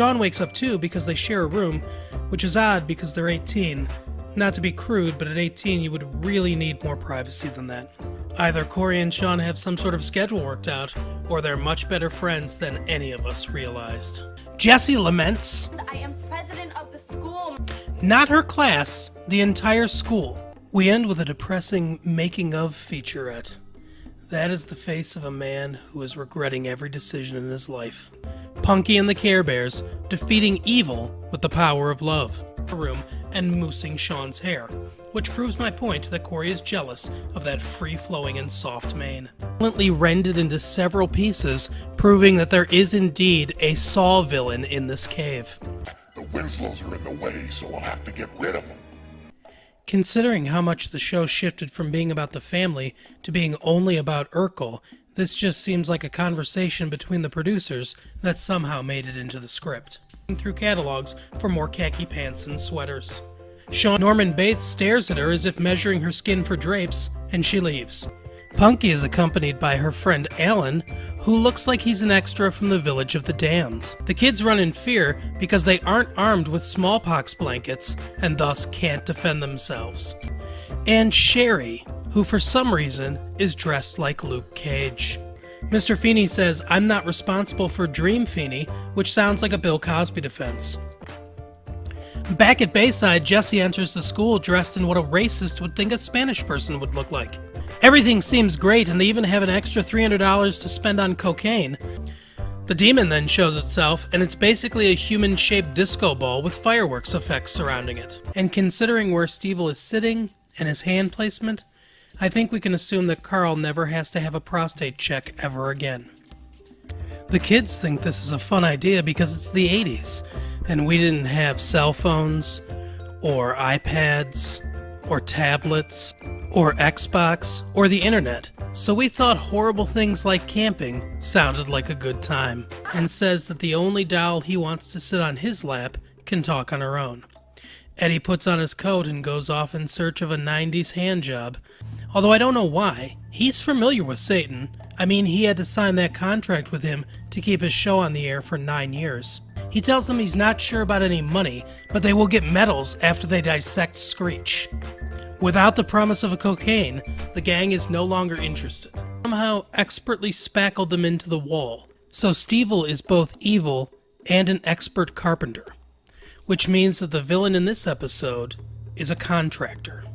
Sean wakes up too because they share a room, which is odd because they're 18. Not to be crude, but at 18 you would really need more privacy than that. Either Corey and Sean have some sort of schedule worked out, or they're much better friends than any of us realized. Jessie laments, I am president of the school. Not her class, the entire school. We end with a depressing making of featurette. That is the face of a man who is regretting every decision in his life. Punky and the Care Bears defeating evil with the power of love. Room and moosing Sean's hair, which proves my point that Corey is jealous of that free-flowing and soft mane. Violently rended into several pieces, proving that there is indeed a Saw villain in this cave. The Winslows are in the way, so we'll have to get rid of them. Considering how much the show shifted from being about the family to being only about Urkel, this just seems like a conversation between the producers that somehow made it into the script. Through catalogs for more khaki pants and sweaters. Norman Bates stares at her as if measuring her skin for drapes, and she leaves. Punky is accompanied by her friend Alan, who looks like he's an extra from the Village of the Damned. The kids run in fear because they aren't armed with smallpox blankets and thus can't defend themselves. And Cheery, who for some reason is dressed like Luke Cage. Mr. Feeney says, "I'm not responsible for Dream Feeney," which sounds like a Bill Cosby defense. Back at Bayside, Jessie enters the school dressed in what a racist would think a Spanish person would look like. Everything seems great, and they even have an extra $300 to spend on cocaine. The demon then shows itself, and it's basically a human-shaped disco ball with fireworks effects surrounding it. And considering where Stevel is sitting and his hand placement, I think we can assume that Carl never has to have a prostate check ever again. The kids think this is a fun idea because it's the 80s, and we didn't have cell phones, or iPads, or tablets, or Xbox, or the internet, so we thought horrible things like camping sounded like a good time, and says that the only doll he wants to sit on his lap can talk on her own. Eddie puts on his coat and goes off in search of a 90s handjob. Although I don't know why. He's familiar with Satan. I mean, he had to sign that contract with him to keep his show on the air for 9 years. He tells them he's not sure about any money, but they will get medals after they dissect Screech. Without the promise of a cocaine, the gang is no longer interested. Somehow expertly spackled them into the wall. So Stevel is both evil and an expert carpenter. Which means that the villain in this episode is a contractor.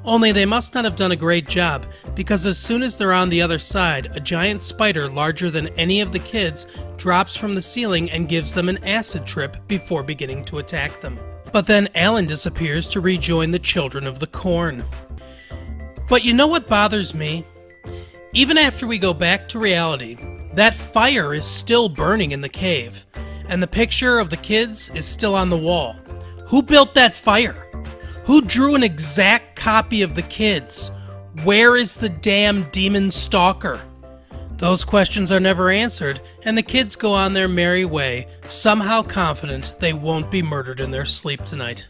Only they must not have done a great job, because as soon as they're on the other side, a giant spider larger than any of the kids drops from the ceiling and gives them an acid trip before beginning to attack them. But then Alan disappears to rejoin the Children of the Corn. But you know what bothers me? Even after we go back to reality, that fire is still burning in the cave, and the picture of the kids is still on the wall. Who built that fire? Who drew an exact copy of the kids? Where is the damn demon stalker? Those questions are never answered, and the kids go on their merry way, somehow confident they won't be murdered in their sleep tonight.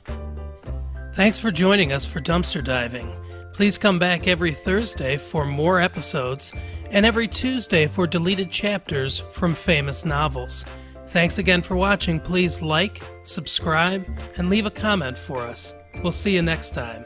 Thanks for joining us for Dumpster Diving. Please come back every Thursday for more episodes, and every Tuesday for deleted chapters from famous novels. Thanks again for watching. Please like, subscribe, and leave a comment for us. We'll see you next time.